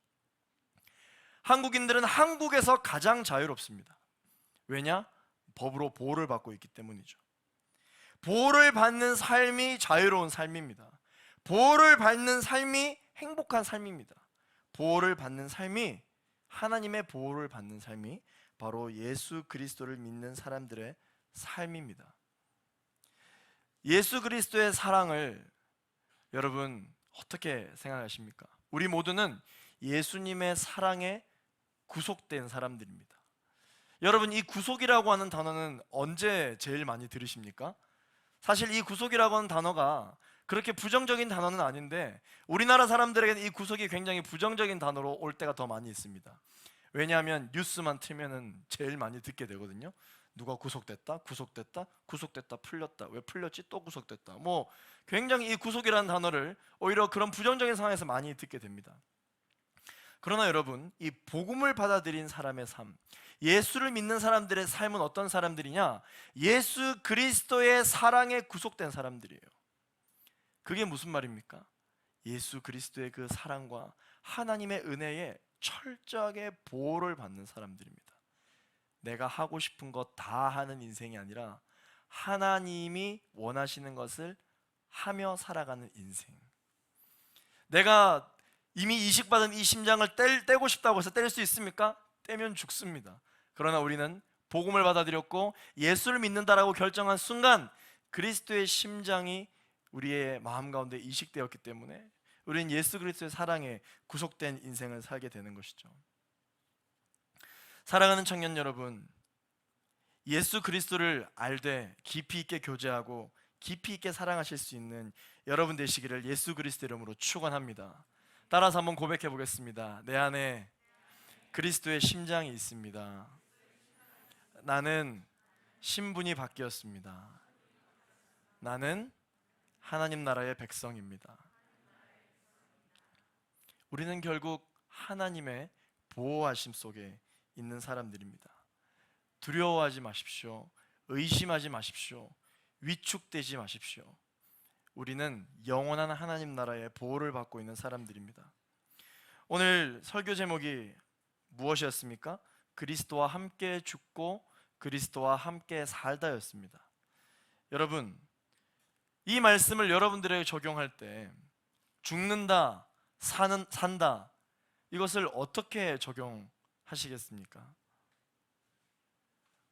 한국인들은 한국에서 가장 자유롭습니다. 왜냐? 법으로 보호를 받고 있기 때문이죠. 보호를 받는 삶이 자유로운 삶입니다. 보호를 받는 삶이 행복한 삶입니다. 보호를 받는 삶이 하나님의 보호를 받는 삶이 바로 예수 그리스도를 믿는 사람들의 삶입니다. 예수 그리스도의 사랑을 여러분 어떻게 생각하십니까? 우리 모두는 예수님의 사랑에 구속된 사람들입니다. 여러분, 이 구속이라고 하는 단어는 언제 제일 많이 들으십니까? 사실 이 구속이라고 하는 단어가 그렇게 부정적인 단어는 아닌데 우리나라 사람들에게는 이 구속이 굉장히 부정적인 단어로 올 때가 더 많이 있습니다. 왜냐하면 뉴스만 틀면은 제일 많이 듣게 되거든요. 누가 구속됐다, 구속됐다, 구속됐다, 풀렸다. 왜 풀렸지? 또 구속됐다. 뭐 굉장히 이 구속이라는 단어를 오히려 그런 부정적인 상황에서 많이 듣게 됩니다. 그러나 여러분, 이 복음을 받아들인 사람의 삶, 예수를 믿는 사람들의 삶은 어떤 사람들이냐? 예수 그리스도의 사랑에 구속된 사람들이에요. 그게 무슨 말입니까? 예수 그리스도의 그 사랑과 하나님의 은혜에 철저하게 보호를 받는 사람들입니다. 내가 하고 싶은 것 다 하는 인생이 아니라 하나님이 원하시는 것을 하며 살아가는 인생. 내가 이미 이식받은 이 심장을 떼고 싶다고 해서 뗄 수 있습니까? 떼면 죽습니다. 그러나 우리는 복음을 받아들였고 예수를 믿는다라고 결정한 순간 그리스도의 심장이 우리의 마음 가운데 이식되었기 때문에 우리는 예수 그리스도의 사랑에 구속된 인생을 살게 되는 것이죠. 사랑하는 청년 여러분, 예수 그리스도를 알되 깊이 있게 교제하고 깊이 있게 사랑하실 수 있는 여러분 되시기를 예수 그리스도 이름으로 축원합니다. 따라서 한번 고백해 보겠습니다. 내 안에 그리스도의 심장이 있습니다. 나는 신분이 바뀌었습니다. 나는 하나님 나라의 백성입니다. 우리는 결국 하나님의 보호하심 속에 있는 사람들입니다. 두려워하지 마십시오. 의심하지 마십시오. 위축되지 마십시오. 우리는 영원한 하나님 나라의 보호를 받고 있는 사람들입니다. 오늘 설교 제목이 무엇이었습니까? 그리스도와 함께 죽고 그리스도와 함께 살다였습니다. 여러분, 이 말씀을 여러분들에게 적용할 때 죽는다, 산다, 이것을 어떻게 적용하시겠습니까?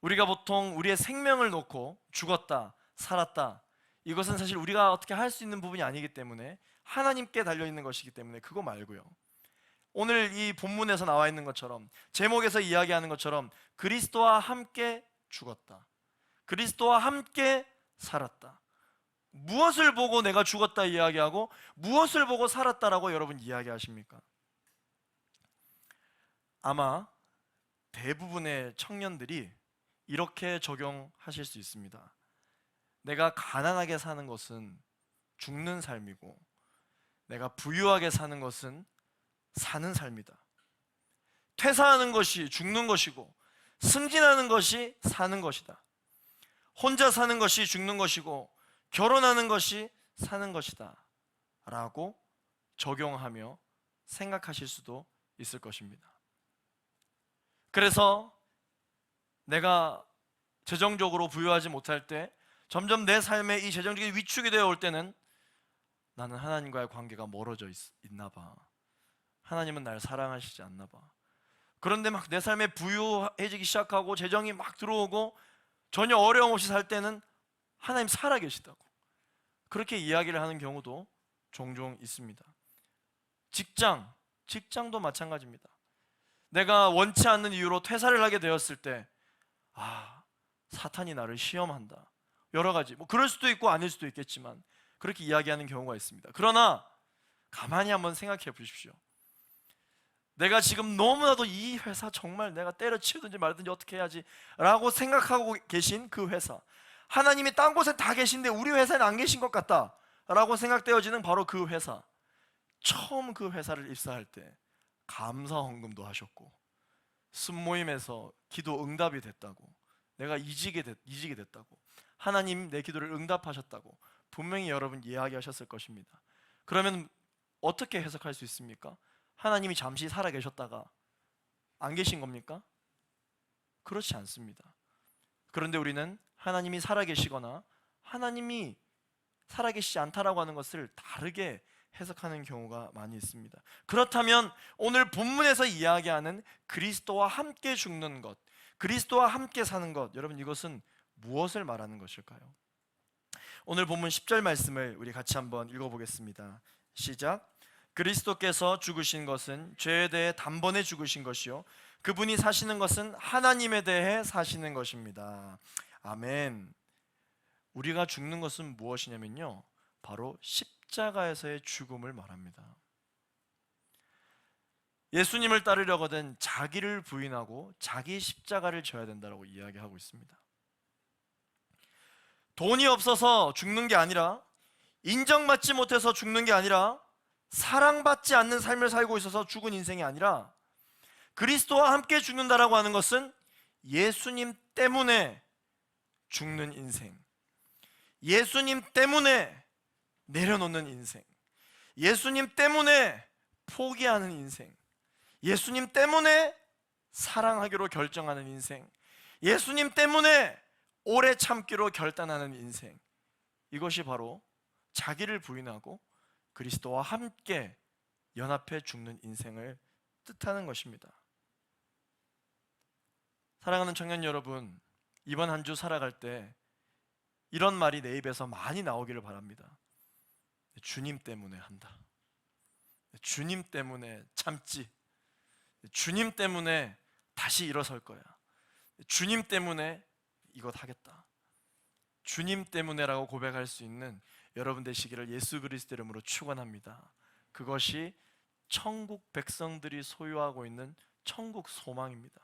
우리가 보통 우리의 생명을 놓고 죽었다, 살았다, 이것은 사실 우리가 어떻게 할 수 있는 부분이 아니기 때문에 하나님께 달려있는 것이기 때문에 그거 말고요, 오늘 이 본문에서 나와 있는 것처럼, 제목에서 이야기하는 것처럼 그리스도와 함께 죽었다, 그리스도와 함께 살았다, 무엇을 보고 내가 죽었다 이야기하고 무엇을 보고 살았다라고 여러분 이야기하십니까? 아마 대부분의 청년들이 이렇게 적용하실 수 있습니다. 내가 가난하게 사는 것은 죽는 삶이고 내가 부유하게 사는 것은 사는 삶이다. 퇴사하는 것이 죽는 것이고 승진하는 것이 사는 것이다. 혼자 사는 것이 죽는 것이고 결혼하는 것이 사는 것이다 라고 적용하며 생각하실 수도 있을 것입니다. 그래서 내가 재정적으로 부유하지 못할 때, 점점 내 삶에 이 재정적인 위축이 되어 올 때는 나는 하나님과의 관계가 멀어져 있나 봐. 하나님은 날 사랑하시지 않나 봐. 그런데 막 내 삶에 부유해지기 시작하고 재정이 막 들어오고 전혀 어려움 없이 살 때는 하나님 살아계시다고 그렇게 이야기를 하는 경우도 종종 있습니다. 직장도 마찬가지입니다. 내가 원치 않는 이유로 퇴사를 하게 되었을 때, 사탄이 나를 시험한다. 여러 가지, 그럴 수도 있고 아닐 수도 있겠지만 그렇게 이야기하는 경우가 있습니다. 그러나 가만히 한번 생각해 보십시오. 내가 지금 너무나도 이 회사 정말 내가 때려치우든지 말든지 어떻게 해야지 라고 생각하고 계신 그 회사, 하나님이 딴 곳에 다 계신데 우리 회사에는 안 계신 것 같다 라고 생각되어지는 바로 그 회사, 처음 그 회사를 입사할 때 감사 헌금도 하셨고 순모임에서 기도 응답이 됐다고, 내가 이직이 됐다고, 하나님 내 기도를 응답하셨다고 분명히 여러분 이야기하셨을 것입니다. 그러면 어떻게 해석할 수 있습니까? 하나님이 잠시 살아계셨다가 안 계신 겁니까? 그렇지 않습니다. 그런데 우리는 하나님이 살아계시거나 하나님이 살아계시지 않다라고 하는 것을 다르게 해석하는 경우가 많이 있습니다. 그렇다면 오늘 본문에서 이야기하는 그리스도와 함께 죽는 것, 그리스도와 함께 사는 것, 여러분 이것은 무엇을 말하는 것일까요? 오늘 본문 10절 말씀을 우리 같이 한번 읽어보겠습니다. 시작. 그리스도께서 죽으신 것은 죄에 대해 단번에 죽으신 것이요 그분이 사시는 것은 하나님에 대해 사시는 것입니다. 아멘. 우리가 죽는 것은 무엇이냐면요, 바로 십자가에서의 죽음을 말합니다. 예수님을 따르려거든 자기를 부인하고 자기 십자가를 져야 된다고 이야기하고 있습니다. 돈이 없어서 죽는 게 아니라, 인정받지 못해서 죽는 게 아니라, 사랑받지 않는 삶을 살고 있어서 죽은 인생이 아니라, 그리스도와 함께 죽는다라고 하는 것은 예수님 때문에 죽는 인생, 예수님 때문에 내려놓는 인생, 예수님 때문에 포기하는 인생, 예수님 때문에 사랑하기로 결정하는 인생, 예수님 때문에 오래 참기로 결단하는 인생, 이것이 바로 자기를 부인하고 그리스도와 함께 연합해 죽는 인생을 뜻하는 것입니다. 사랑하는 청년 여러분, 이번 한 주 살아갈 때 이런 말이 내 입에서 많이 나오기를 바랍니다. 주님 때문에 한다. 주님 때문에 참지. 주님 때문에 다시 일어설 거야. 주님 때문에 이것 하겠다. 주님 때문에라고 고백할 수 있는 여러분 되시기를 예수 그리스도 이름으로 축원합니다. 그것이 천국 백성들이 소유하고 있는 천국 소망입니다.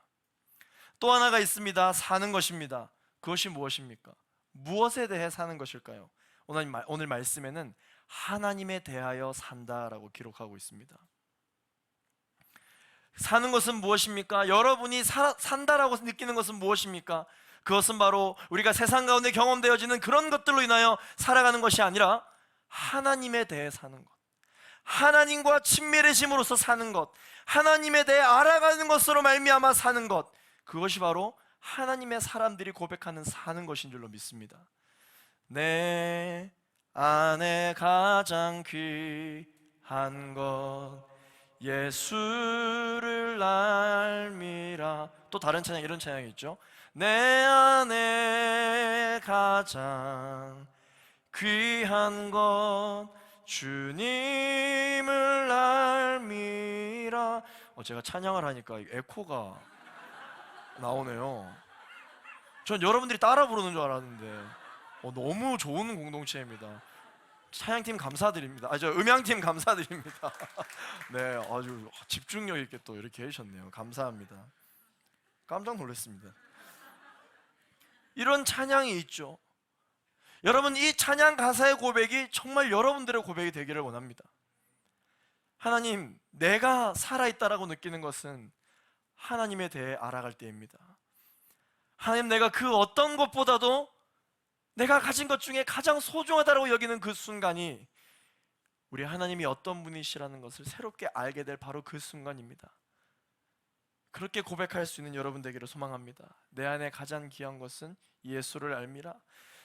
또 하나가 있습니다. 사는 것입니다. 그것이 무엇입니까? 무엇에 대해 사는 것일까요? 오늘 말씀에는 하나님에 대하여 산다라고 기록하고 있습니다. 사는 것은 무엇입니까? 여러분이 산다라고 느끼는 것은 무엇입니까? 그것은 바로 우리가 세상 가운데 경험되어지는 그런 것들로 인하여 살아가는 것이 아니라 하나님에 대해 사는 것, 하나님과 친밀해짐으로써 사는 것, 하나님에 대해 알아가는 것으로 말미암아 사는 것, 그것이 바로 하나님의 사람들이 고백하는 사는 것인 줄로 믿습니다. 내 안에 가장 귀한 것 예수를 알미라. 또 다른 찬양, 이런 찬양이 있죠. 내 안에 가장 귀한 것 주님을 알미라. 제가 찬양을 하니까 에코가 나오네요. 전 여러분들이 따라 부르는 줄 알았는데 너무 좋은 공동체입니다. 찬양팀 감사드립니다. 음향팀 감사드립니다. 네, 아주 집중력 있게 또 이렇게 해주셨네요. 감사합니다. 깜짝 놀랐습니다. 이런 찬양이 있죠. 여러분, 이 찬양 가사의 고백이 정말 여러분들의 고백이 되기를 원합니다. 하나님, 내가 살아있다라고 느끼는 것은 하나님에 대해 알아갈 때입니다. 하나님, 내가 그 어떤 것보다도 내가 가진 것 중에 가장 소중하다고 여기는 그 순간이 우리 하나님이 어떤 분이시라는 것을 새롭게 알게 될 바로 그 순간입니다. 그렇게 고백할 수 있는 여러분 되기를 소망합니다. 내 안에 가장 귀한 것은 예수를 알미라.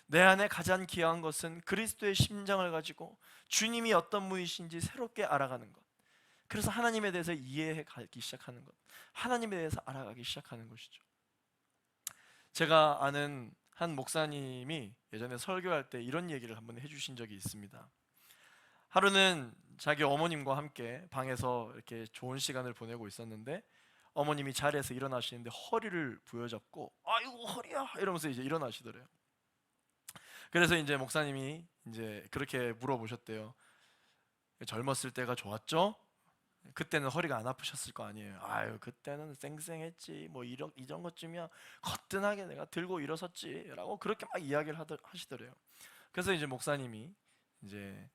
내 안에 가장 귀한 것은 그리스도의 심장을 가지고 주님이 어떤 분이신지 새롭게 알아가는 것. 그래서 하나님에 대해서 이해하기 시작하는 것, 하나님에 대해서 알아가기 시작하는 것이죠. 제가 아는 한 목사님이 예전에 설교할 때 이런 얘기를 한번 해주신 적이 있습니다. 하루는 자기 어머님과 함께 방에서 이렇게 좋은 시간을 보내고 있었는데, 어머님이 자리에서 일어나시는데 허리를 부여잡고 아이고 허리야 이러면서 이제 일어나시더래요. 그래서 이제 목사님이 이제 그렇게 물어보셨대요. 젊었을 때가 좋았죠? 그때는 허리가 안 아프셨을 거 아니에요. 아유 그때는 쌩쌩했지, 뭐 이런 것쯤이야 거뜬하게 내가 들고 일어섰지 라고 그렇게 막 이야기를 하시더래요. 그래서 이제 목사님이 이제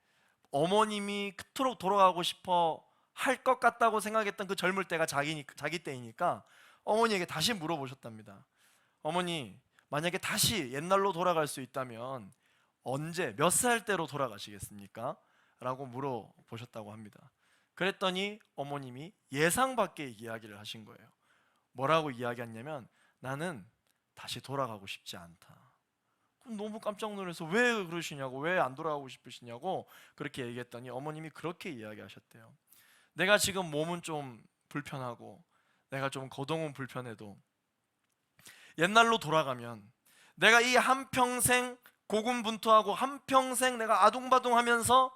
어머님이 그토록 돌아가고 싶어 할 것 같다고 생각했던 그 젊을 때가 자기 때이니까 어머니에게 다시 물어보셨답니다. 어머니, 만약에 다시 옛날로 돌아갈 수 있다면 언제 몇 살 때로 돌아가시겠습니까? 라고 물어보셨다고 합니다. 그랬더니 어머님이 예상 밖의 이야기를 하신 거예요. 뭐라고 이야기했냐면, 나는 다시 돌아가고 싶지 않다. 그럼 너무 깜짝 놀라서 왜 그러시냐고, 왜 안 돌아가고 싶으시냐고 그렇게 얘기했더니 어머님이 그렇게 이야기하셨대요. 내가 지금 몸은 좀 불편하고 내가 좀 거동은 불편해도 옛날로 돌아가면 내가 이 한평생 고군분투하고 한평생 내가 아둥바둥하면서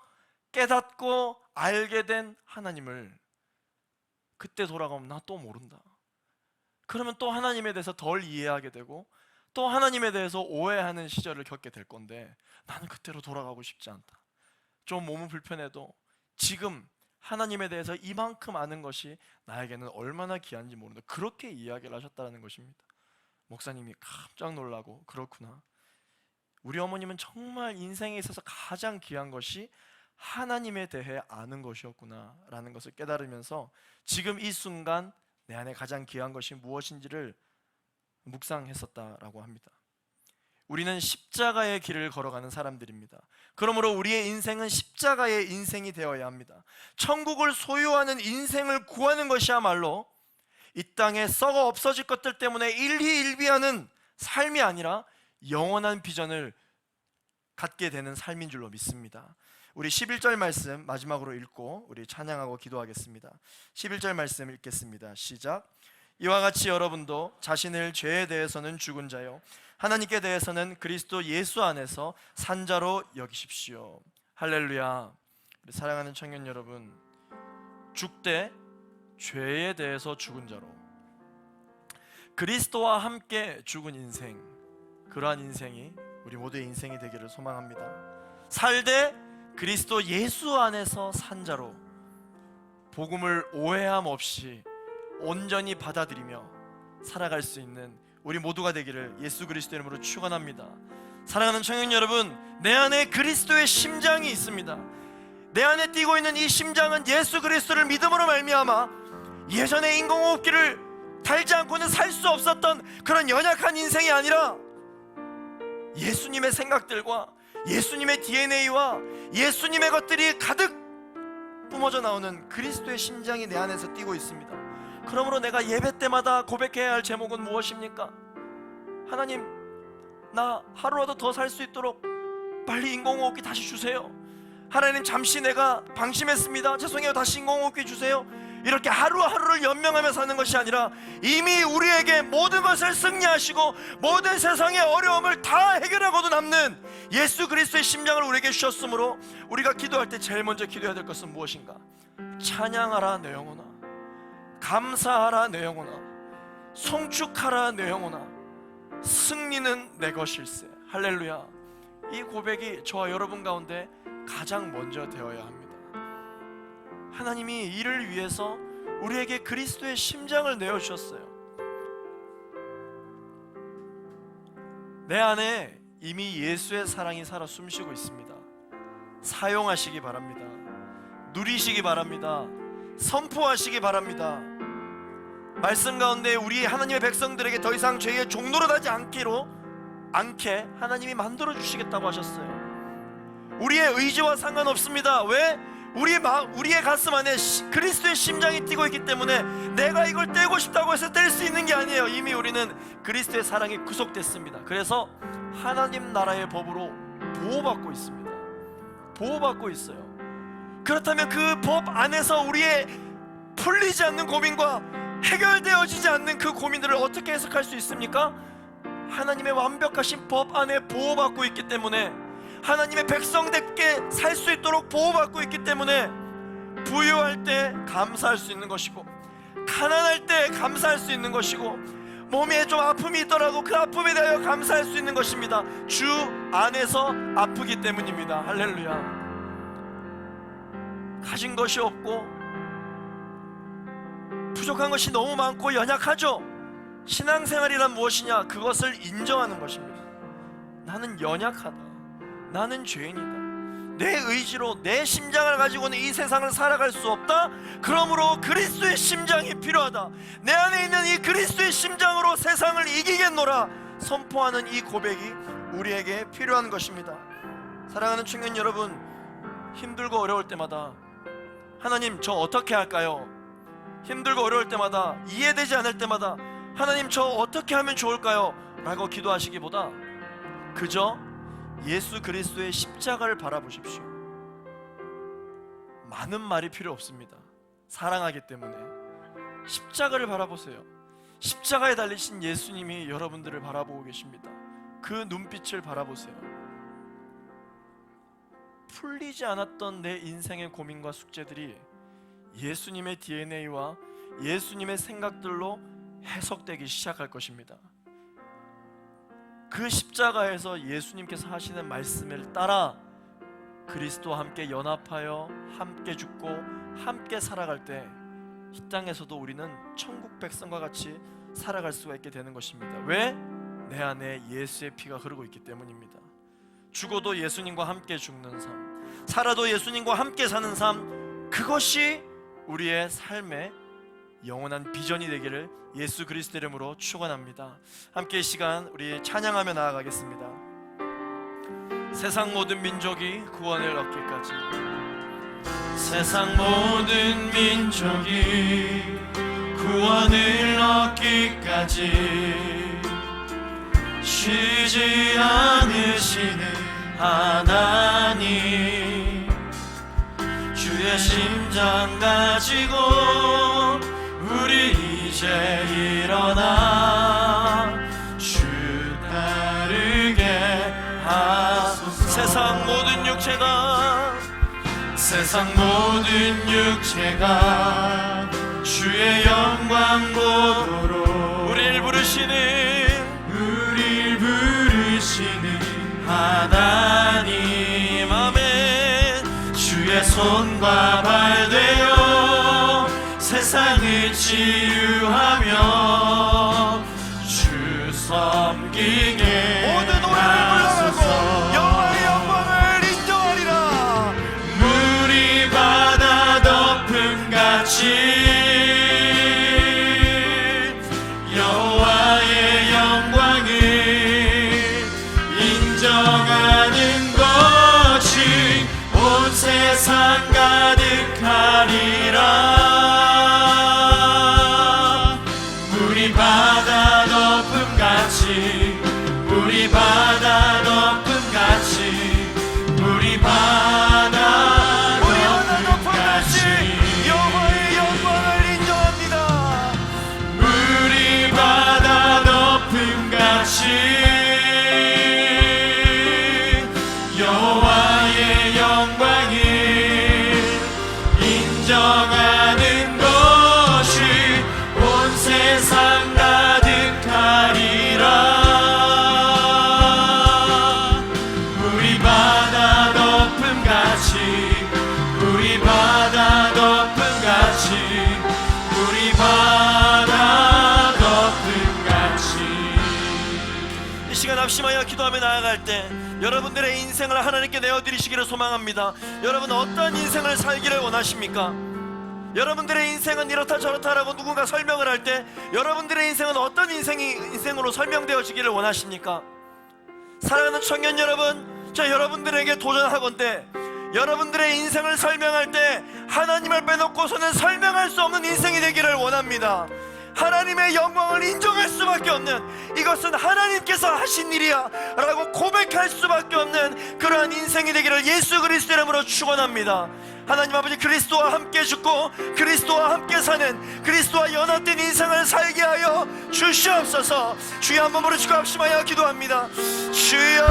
깨닫고 알게 된 하나님을 그때 돌아가면 나 또 모른다. 그러면 또 하나님에 대해서 덜 이해하게 되고 또 하나님에 대해서 오해하는 시절을 겪게 될 건데, 나는 그때로 돌아가고 싶지 않다. 좀 몸은 불편해도 지금 하나님에 대해서 이만큼 아는 것이 나에게는 얼마나 귀한지 모른다. 그렇게 이야기를 하셨다는 것입니다. 목사님이 깜짝 놀라고, 그렇구나, 우리 어머님은 정말 인생에 있어서 가장 귀한 것이 하나님에 대해 아는 것이었구나 라는 것을 깨달으면서 지금 이 순간 내 안에 가장 귀한 것이 무엇인지를 묵상했었다라고 합니다. 우리는 십자가의 길을 걸어가는 사람들입니다. 그러므로 우리의 인생은 십자가의 인생이 되어야 합니다. 천국을 소유하는 인생을 구하는 것이야말로 이 땅에 썩어 없어질 것들 때문에 일희일비하는 삶이 아니라 영원한 비전을 갖게 되는 삶인 줄로 믿습니다. 우리 11절 말씀 마지막으로 읽고 우리 찬양하고 기도하겠습니다. 11절 말씀 읽겠습니다. 시작. 이와 같이 여러분도 자신을 죄에 대해서는 죽은 자요 하나님께 대해서는 그리스도 예수 안에서 산 자로 여기십시오. 할렐루야. 우리 사랑하는 청년 여러분, 죽되 죄에 대해서 죽은 자로, 그리스도와 함께 죽은 인생, 그러한 인생이 우리 모두의 인생이 되기를 소망합니다. 살되 그리스도 예수 안에서 산 자로, 복음을 오해함 없이 온전히 받아들이며 살아갈 수 있는 우리 모두가 되기를 예수 그리스도 이름으로 축원합니다. 사랑하는 청년 여러분, 내 안에 그리스도의 심장이 있습니다. 내 안에 뛰고 있는 이 심장은 예수 그리스도를 믿음으로 말미암아 예전에 인공호흡기를 달지 않고는 살 수 없었던 그런 연약한 인생이 아니라 예수님의 생각들과 예수님의 DNA와 예수님의 것들이 가득 뿜어져 나오는 그리스도의 심장이 내 안에서 뛰고 있습니다. 그러므로 내가 예배 때마다 고백해야 할 제목은 무엇입니까? 하나님, 나 하루라도 더 살 수 있도록 빨리 인공호흡기 다시 주세요. 하나님, 잠시 내가 방심했습니다. 죄송해요. 다시 인공호흡기 주세요. 이렇게 하루하루를 연명하며 사는 것이 아니라 이미 우리에게 모든 것을 승리하시고 모든 세상의 어려움을 다 해결하고도 남는 예수 그리스도의 심장을 우리에게 주셨으므로 우리가 기도할 때 제일 먼저 기도해야 될 것은 무엇인가? 찬양하라 내 영혼아, 감사하라 내 영혼아, 송축하라 내 영혼아, 승리는 내 것일세. 할렐루야. 이 고백이 저와 여러분 가운데 가장 먼저 되어야 합니다. 하나님이 이를 위해서 우리에게 그리스도의 심장을 내어주셨어요. 내 안에 이미 예수의 사랑이 살아 숨쉬고 있습니다. 사용하시기 바랍니다. 누리시기 바랍니다. 선포하시기 바랍니다. 말씀 가운데 우리 하나님의 백성들에게 더 이상 죄의 종노릇 하지 않게 하나님이 만들어 주시겠다고 하셨어요. 우리의 의지와 상관없습니다. 왜? 우리의 가슴 안에 그리스도의 심장이 뛰고 있기 때문에 내가 이걸 떼고 싶다고 해서 뗄 수 있는 게 아니에요. 이미 우리는 그리스도의 사랑에 구속됐습니다. 그래서 하나님 나라의 법으로 보호받고 있습니다. 보호받고 있어요. 그렇다면 그 법 안에서 우리의 풀리지 않는 고민과 해결되어지지 않는 그 고민들을 어떻게 해석할 수 있습니까? 하나님의 완벽하신 법 안에 보호받고 있기 때문에, 하나님의 백성답게 살 수 있도록 보호받고 있기 때문에 부유할 때 감사할 수 있는 것이고, 가난할 때 감사할 수 있는 것이고, 몸에 좀 아픔이 있더라도 그 아픔에 대하여 감사할 수 있는 것입니다. 주 안에서 아프기 때문입니다. 할렐루야. 가진 것이 없고 부족한 것이 너무 많고 연약하죠. 신앙생활이란 무엇이냐? 그것을 인정하는 것입니다. 나는 연약하다, 나는 죄인이다, 내 의지로 내 심장을 가지고는 이 세상을 살아갈 수 없다. 그러므로 그리스도의 심장이 필요하다. 내 안에 있는 이 그리스도의 심장으로 세상을 이기겠노라 선포하는 이 고백이 우리에게 필요한 것입니다. 사랑하는 청년 여러분, 힘들고 어려울 때마다 하나님 저 어떻게 할까요? 힘들고 어려울 때마다, 이해되지 않을 때마다 하나님 저 어떻게 하면 좋을까요? 라고 기도하시기보다 그저 예수 그리스도의 십자가를 바라보십시오. 많은 말이 필요 없습니다. 사랑하기 때문에 십자가를 바라보세요. 십자가에 달리신 예수님이 여러분들을 바라보고 계십니다. 그 눈빛을 바라보세요. 풀리지 않았던 내 인생의 고민과 숙제들이 예수님의 DNA와 예수님의 생각들로 해석되기 시작할 것입니다. 그 십자가에서 예수님께서 하시는 말씀을 따라 그리스도와 함께 연합하여 함께 죽고 함께 살아갈 때 이 땅에서도 우리는 천국 백성과 같이 살아갈 수가 있게 되는 것입니다. 왜? 내 안에 예수의 피가 흐르고 있기 때문입니다. 죽어도 예수님과 함께 죽는 삶, 살아도 예수님과 함께 사는 삶, 그것이 우리의 삶의 영원한 비전이 되기를 예수 그리스도 이름으로 축원합니다. 함께 이 시간 우리 찬양하며 나아가겠습니다. 세상 모든 민족이 구원을 얻기까지, 세상 모든 민족이 구원을 얻기까지 쉬지 않으시는 하나님, 주의 심장 가지고 우리 이제 일어나 주 따르게 하소서. 세상 모든 육체가 주의 영광 보도록 우리를 부르시는 하나님, 아멘. 주의 손과 발 되어 세상을 치유하며 주 섬기게 모든 노래를 불러라고 여호와의 영광을 인정하리라. 물이 바다 덮음같이 여호와의 영광을 인정하는 것이 온 세상 가득하리라. 물이 바다 덮음같이, 물이 바다 덮음같이, 물이 바다 덮음같이 여호와의 영광을 인정합니다. 물이 바다 덮음같이 여호와의 영광을 인정하는 것이 온 세상 가득하리라. 물이 바다 덮음같이, 물이 바다 덮음같이, 물이 바다 덮음같이. 이 시간 합심하여 기도하며 나아갈 때 여러분들의 인생을 하나님께 내어드리시기를 소망합니다. 여러분 어떤 인생을 살기를 원하십니까? 여러분들의 인생은 이렇다 저렇다라고 누군가 설명을 할 때 여러분들의 인생은 어떤 인생으로 설명되어지기를 원하십니까? 사랑하는 청년 여러분, 저 여러분들에게 도전하건대 여러분들의 인생을 설명할 때 하나님을 빼놓고서는 설명할 수 없는 인생이 되기를 원합니다. 하나님의 영광을 인정할 수밖에 없는, 이것은 하나님께서 하신 일이야 라고 고백할 수밖에 없는 그러한 인생이 되기를 예수 그리스도 이름으로 축원합니다. 하나님 아버지, 그리스도와 함께 죽고 그리스도와 함께 사는, 그리스도와 연합된 인생을 살게 하여 주시옵소서. 주여 한번 부르시고 합심하여 기도합니다. 주여,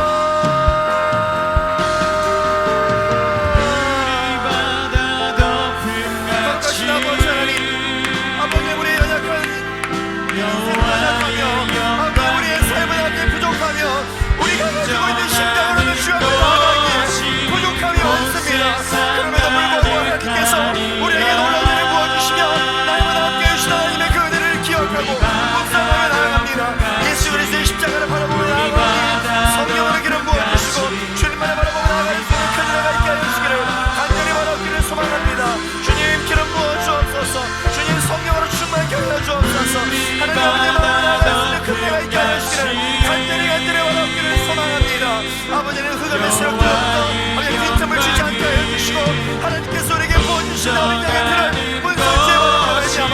아버지는 흑암의 세력들로부터 빈틈을 주지 않게 해주시고, 하나님께서 우리에게 부어주신 어린 양의 피를 문선지에 말미암아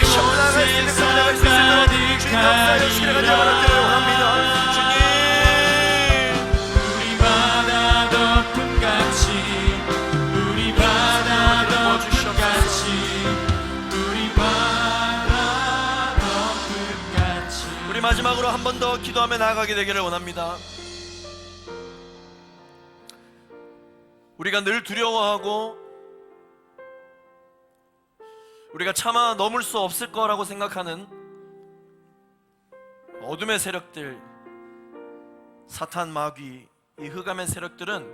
시험을 나갈 수 있는, 나갈 수 있도록 주님 감사해 주시기를 간절히 원합니다. 주님, 우리 바다 덮음같이, 우리 바다 덮음같이, 우리 바다 덮음같이. 우리 마지막으로 한 번 더 기도하며 나아가게 되기를 원합니다. 우리가 늘 두려워하고 우리가 차마 넘을 수 없을 거라고 생각하는 어둠의 세력들, 사탄, 마귀, 이 흑암의 세력들은,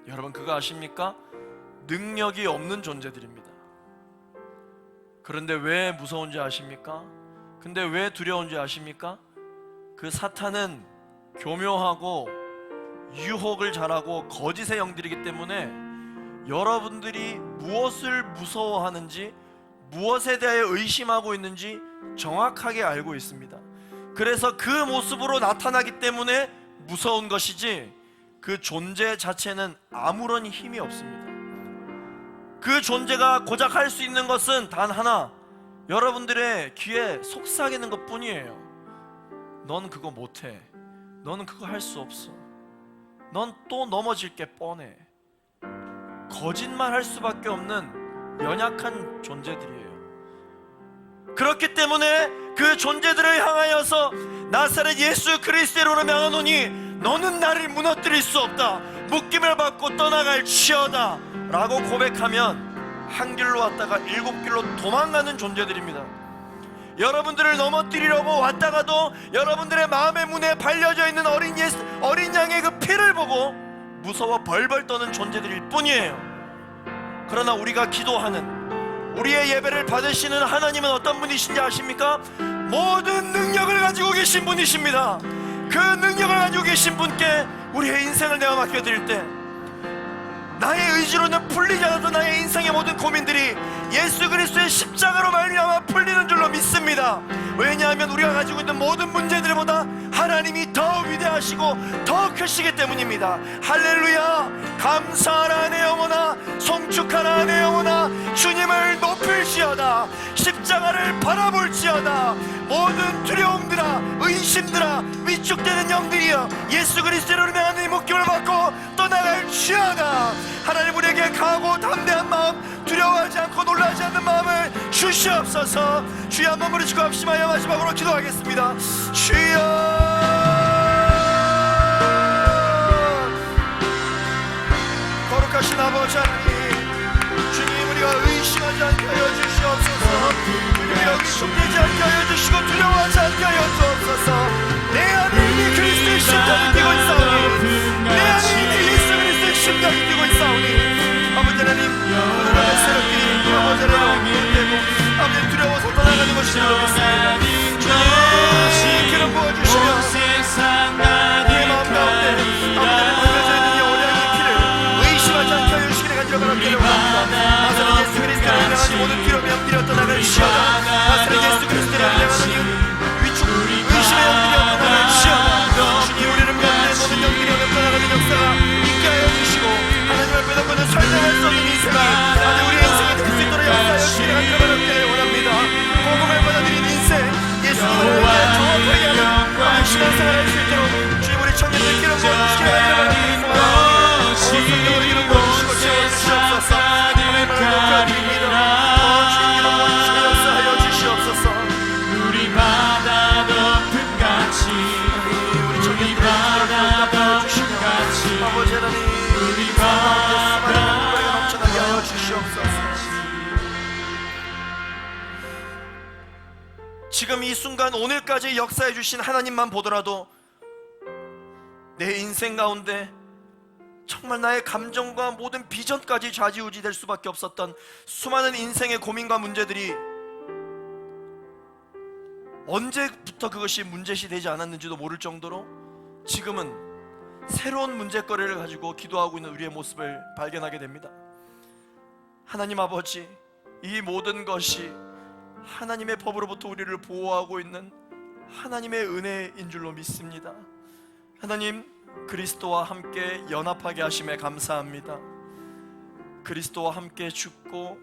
여러분 그거 아십니까? 능력이 없는 존재들입니다. 그런데 왜 무서운지 아십니까? 근데 왜 두려운지 아십니까? 그 사탄은 교묘하고 유혹을 잘하고 거짓의 영들이기 때문에 여러분들이 무엇을 무서워하는지, 무엇에 대해 의심하고 있는지 정확하게 알고 있습니다. 그래서 그 모습으로 나타나기 때문에 무서운 것이지, 그 존재 자체는 아무런 힘이 없습니다. 그 존재가 고작 할 수 있는 것은 단 하나, 여러분들의 귀에 속삭이는 것 뿐이에요. 넌 그거 못해, 너는 그거 할 수 없어, 넌 또 넘어질 게 뻔해. 거짓말 할 수밖에 없는 연약한 존재들이에요. 그렇기 때문에 그 존재들을 향하여서 나사렛 예수 그리스도로 명하노니 너는 나를 무너뜨릴 수 없다, 묶임을 받고 떠나갈지어다 라고 고백하면 한 길로 왔다가 7길로 도망가는 존재들입니다. 여러분들을 넘어뜨리려고 왔다가도 여러분들의 마음의 문에 발려져 있는 어린 양의 그 피를 보고 무서워 벌벌 떠는 존재들일 뿐이에요. 그러나 우리가 기도하는, 우리의 예배를 받으시는 하나님은 어떤 분이신지 아십니까? 모든 능력을 가지고 계신 분이십니다. 그 능력을 가지고 계신 분께 우리의 인생을 내어 맡겨드릴 때, 나의 의지로는 풀리지 않아도 나의 인생의 모든 고민들이 예수 그리스도의 십자가로 말미암아 풀리는 줄로 믿습니다. 왜냐하면 우리가 가지고 있는 모든 문제들보다 하나님이 더 위대하시고 더 크시기 때문입니다. 할렐루야. 감사하라 내 영혼아, 송축하라 내 영혼아, 주님을 높일지어다. 십자가를 바라볼지어다. 모든 두려움들아, 의심들아, 위축되는 영들이여 예수 그리스도로 명하는 이 묶임을 받고 떠나갈지어다. 하나님 우리에게 강하고 담대한 마음, 두려워하지 않고 놀라지 않는 마음을 주시옵소서. 주여 한번 부르시고 합심하여 마지막으로 기도하겠습니다. 주여, 거룩하신 아버지 하나님, 주님 우리가 의심하지 않게 하여 주시옵소서. 우리가 위축되지 않게 하여 주시고 두려워하지 않게 하여 주옵소서. 내 안에 이미 그리스도의 심장이 뛰고 있사오니, 내 안에 이미 예수 그리스도의 심장이 뛰고 있사오니, 아버지 하나님, 오늘의 세력들이 아버지 하나님 되고 아버지 두려워서 떠나가는 것이 되었습니다. 주님 기름 부어주시며 내 마음 가운데 아버지를 벌려져 있는 이 오량의 피를 의심하지 않게 하여 주시기를 간절히 바랍니다. 나사렛 예수 그리스도를 향한 모든 두려움이 엎드려 떠나갈지어다. 나사렛 예수 그리스도를 전하는 것이 이곳에 주시옵소서. 우리 바다 덮음 같이 우리 바다 덮음 같이 아버지 하나님, 우리 바다 넘쳐나게 하여 주시옵소서. 지금 이 순간 오늘까지 역사해 주신 하나님만 보더라도 내 인생 가운데 정말 나의 감정과 모든 비전까지 좌지우지 될 수밖에 없었던 수많은 인생의 고민과 문제들이 언제부터 그것이 문제시 되지 않았는지도 모를 정도로 지금은 새로운 문제거리를 가지고 기도하고 있는 우리의 모습을 발견하게 됩니다. 하나님 아버지, 이 모든 것이 하나님의 법으로부터 우리를 보호하고 있는 하나님의 은혜인 줄로 믿습니다. 하나님, 그리스도와 함께 연합하게 하심에 감사합니다. 그리스도와 함께 죽고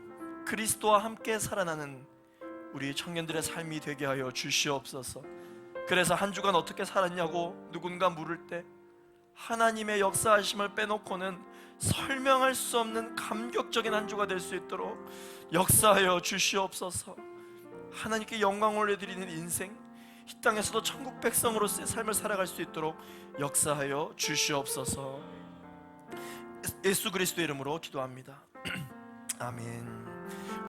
그리스도와 함께 살아나는 우리 청년들의 삶이 되게 하여 주시옵소서. 그래서 한 주간 어떻게 살았냐고 누군가 물을 때 하나님의 역사하심을 빼놓고는 설명할 수 없는 감격적인 한 주가 될 수 있도록 역사하여 주시옵소서. 하나님께 영광 올려드리는 인생, 이 땅에서도 천국 백성으로서의 삶을 살아갈 수 있도록 역사하여 주시옵소서. 예수 그리스도의 이름으로 기도합니다. 아멘.